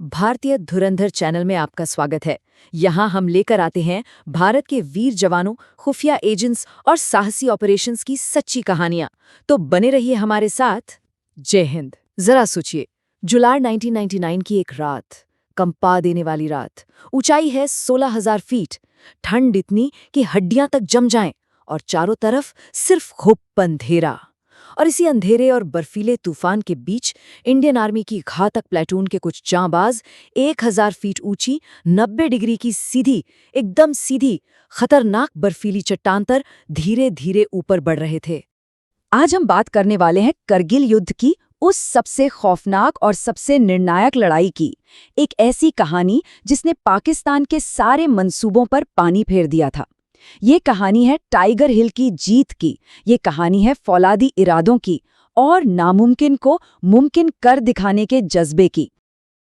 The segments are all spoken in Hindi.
भारतीय धुरंधर चैनल में आपका स्वागत है। यहाँ हम लेकर आते हैं भारत के वीर जवानों, खुफिया एजेंट्स और साहसी ऑपरेशंस की सच्ची कहानियां। तो बने रहिए हमारे साथ। जय हिंद। जरा सोचिए, जुलाई 1999 की एक रात, कंपा देने वाली रात। ऊंचाई है 16,000 फीट, ठंड इतनी कि हड्डियां तक जम जाएं और चारों तरफ सिर्फ खुप अंधेरा। और इसी अंधेरे और बर्फीले तूफान के बीच इंडियन आर्मी की घातक प्लेटून के कुछ जांबाज 1,000 फीट ऊंची 90 डिग्री की सीधी, एकदम सीधी, खतरनाक बर्फीली चट्टान पर धीरे धीरे ऊपर बढ़ रहे थे। आज हम बात करने वाले हैं करगिल युद्ध की, उस सबसे खौफनाक और सबसे निर्णायक लड़ाई की। एक ऐसी कहानी जिसने पाकिस्तान के सारे मंसूबों पर पानी फेर दिया था। ये कहानी है टाइगर हिल की जीत की। ये कहानी है फौलादी इरादों की और नामुमकिन को मुमकिन कर दिखाने के जज्बे की।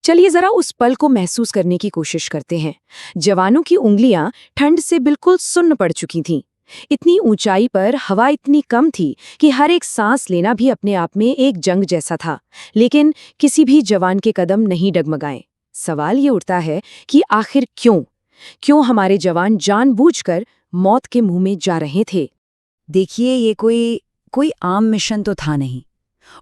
चलिए जरा उस पल को महसूस करने की कोशिश करते हैं। जवानों की उंगलियां ठंड से बिल्कुल सुन्न पड़ चुकी थीं। इतनी ऊंचाई पर हवा इतनी कम थी कि हर एक सांस लेना भी अपने आप में एक जंग जैसा था। लेकिन किसी भी जवान के कदम नहीं डगमगाए। सवाल ये उठता है कि आखिर क्यों हमारे जवान जानबूझकर मौत के मुंह में जा रहे थे। देखिए, ये कोई आम मिशन तो था नहीं।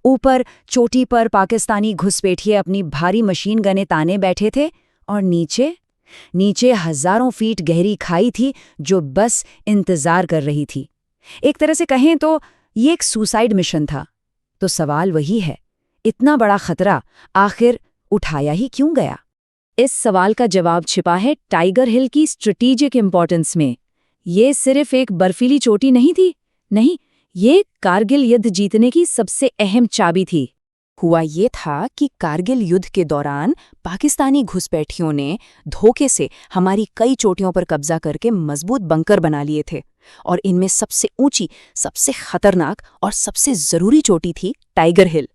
ऊपर चोटी पर पाकिस्तानी घुसपैठिए अपनी भारी मशीन गने ताने बैठे थे और नीचे हजारों फीट गहरी खाई थी जो बस इंतजार कर रही थी। एक तरह से कहें तो ये एक सुसाइड मिशन था। तो सवाल वही है, इतना बड़ा खतरा आखिर उठाया ही क्यों गया? इस सवाल का जवाब छिपा है टाइगर हिल की स्ट्रेटेजिक इंपॉर्टेंस में। ये सिर्फ एक बर्फीली चोटी नहीं थी, नहीं, ये कारगिल युद्ध जीतने की सबसे अहम चाबी थी। हुआ ये था कि कारगिल युद्ध के दौरान पाकिस्तानी घुसपैठियों ने धोखे से हमारी कई चोटियों पर कब्जा करके मजबूत बंकर बना लिए थे। और इनमें सबसे ऊंची, सबसे खतरनाक और सबसे जरूरी चोटी थी टाइगर हिल।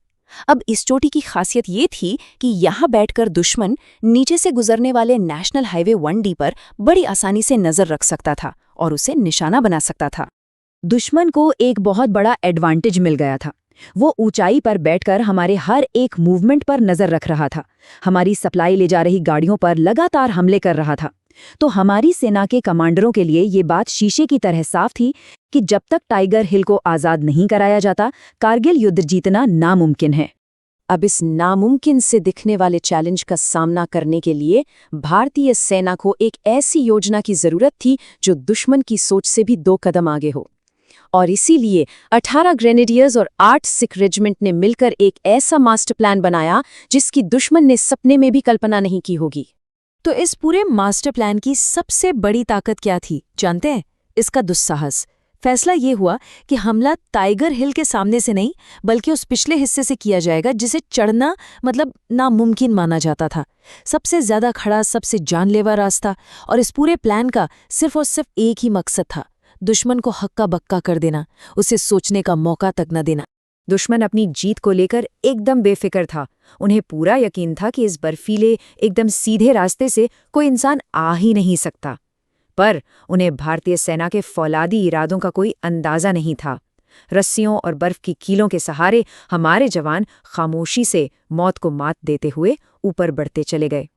अब इस चोटी की खासियत ये थी कि यहाँ बैठकर दुश्मन नीचे से गुजरने वाले नेशनल हाईवे 1D पर बड़ी आसानी से नजर रख सकता था और उसे निशाना बना सकता था। दुश्मन को एक बहुत बड़ा एडवांटेज मिल गया था। वो ऊंचाई पर बैठकर हमारे हर एक मूवमेंट पर नजर रख रहा था, हमारी सप्लाई ले जा रही गाड़ियों पर लगातार हमले कर रहा था। तो हमारी सेना के कमांडरों के लिए ये बात शीशे की तरह साफ थी कि जब तक टाइगर हिल को आज़ाद नहीं कराया जाता, कारगिल युद्ध जीतना नामुमकिन है। अब इस नामुमकिन से दिखने वाले चैलेंज का सामना करने के लिए भारतीय सेना को एक ऐसी योजना की जरूरत थी जो दुश्मन की सोच से भी 2 कदम आगे हो। और इसीलिए 18 ग्रेनेडियर्स और 8 सिख रेजिमेंट ने मिलकर एक ऐसा मास्टर प्लान बनाया जिसकी दुश्मन ने सपने में भी कल्पना नहीं की होगी। तो इस पूरे मास्टर प्लान की सबसे बड़ी ताकत क्या थी जानते हैं? इसका दुस्साहस। फैसला ये हुआ कि हमला टाइगर हिल के सामने से नहीं, बल्कि उस पिछले हिस्से से किया जाएगा जिसे चढ़ना नामुमकिन माना जाता था। सबसे ज्यादा खड़ा, सबसे जानलेवा रास्ता। और इस पूरे प्लान का सिर्फ और सिर्फ एक ही मकसद था, दुश्मन को हक्का बक्का कर देना, उसे सोचने का मौका तक न देना। दुश्मन अपनी जीत को लेकर एकदम बेफिक्र था। उन्हें पूरा यकीन था कि इस बर्फीले, एकदम सीधे रास्ते से कोई इंसान आ ही नहीं सकता। पर उन्हें भारतीय सेना के फौलादी इरादों का कोई अंदाजा नहीं था। रस्सियों और बर्फ की कीलों के सहारे हमारे जवान खामोशी से मौत को मात देते हुए ऊपर बढ़ते चले गए।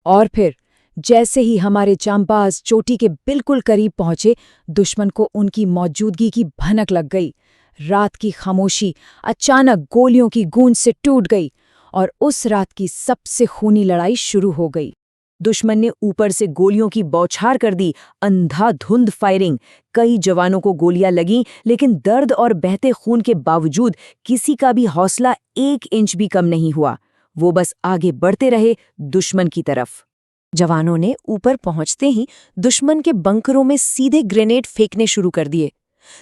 और फिर जैसे ही हमारे जांबाज चोटी के बिल्कुल करीब पहुंचे, दुश्मन को उनकी मौजूदगी की भनक लग गई। रात की खामोशी अचानक गोलियों की गूंज से टूट गई और उस रात की सबसे खूनी लड़ाई शुरू हो गई। दुश्मन ने ऊपर से गोलियों की बौछार कर दी, अंधाधुंध फायरिंग। कई जवानों को गोलियां लगीं, लेकिन दर्द और बहते खून के बावजूद किसी का भी हौसला 1 इंच भी कम नहीं हुआ। वो बस आगे बढ़ते रहे दुश्मन की तरफ। जवानों ने ऊपर पहुंचते ही दुश्मन के बंकरों में सीधे ग्रेनेड फेंकने शुरू कर दिए।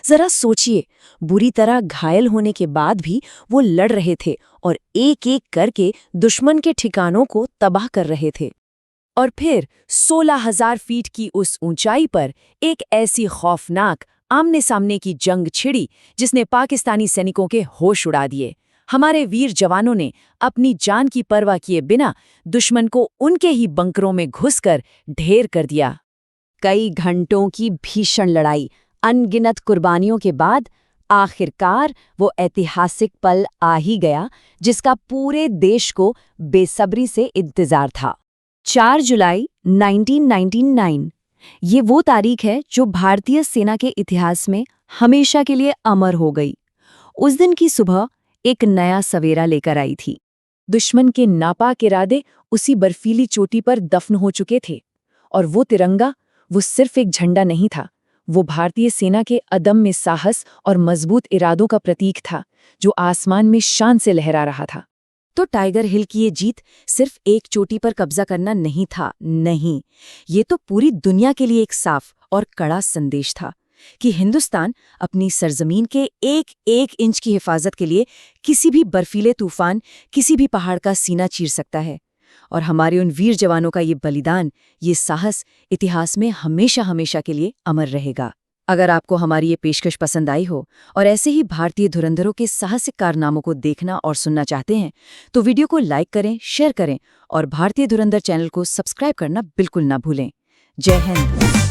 जरा सोचिए, बुरी तरह घायल होने के बाद भी वो लड़ रहे थे और एक-एक करके दुश्मन के ठिकानों को तबाह कर रहे थे। और फिर 16,000 फीट की उस ऊंचाई पर एक ऐसी खौफनाक आमने सामने की जंग छिड़ी जिसने पाकिस्तानी सैनिकों के होश उड़ा दिए। हमारे वीर जवानों ने अपनी जान की परवाह किए बिना दुश्मन को उनके ही बंकरों में घुसकर ढेर कर दिया। कई घंटों की भीषण लड़ाई, अनगिनत कुर्बानियों के बाद आखिरकार वो ऐतिहासिक पल आ ही गया जिसका पूरे देश को बेसब्री से इंतजार था। 4 जुलाई 1999 ये वो तारीख है जो भारतीय सेना के इतिहास में हमेशा के लिए अमर हो गई। उस दिन की सुबह एक नया सवेरा लेकर आई थी। दुश्मन के नापाक इरादे उसी बर्फीली चोटी पर दफन हो चुके थे, और वो तिरंगा, वो सिर्फ एक झंडा नहीं था, वो भारतीय सेना के अदम्य साहस और मजबूत इरादों का प्रतीक था, जो आसमान में शान से लहरा रहा था। तो टाइगर हिल की ये जीत सिर्फ एक चोटी पर कब्जा करना नहीं था, नहीं, ये तो पूरी दुनिया के लिए एक साफ और कड़ा संदेश था कि हिंदुस्तान अपनी सरजमीन के एक एक इंच की हिफाजत के लिए किसी भी बर्फीले तूफान, किसी भी पहाड़ का सीना चीर सकता है। और हमारे उन वीर जवानों का ये बलिदान, ये साहस इतिहास में हमेशा हमेशा के लिए अमर रहेगा। अगर आपको हमारी ये पेशकश पसंद आई हो और ऐसे ही भारतीय धुरंधरों के साहसिक कारनामों को देखना और सुनना चाहते हैं, तो वीडियो को लाइक करें, शेयर करें और भारतीय धुरंधर चैनल को सब्सक्राइब करना बिल्कुल ना भूलें। जय हिंद।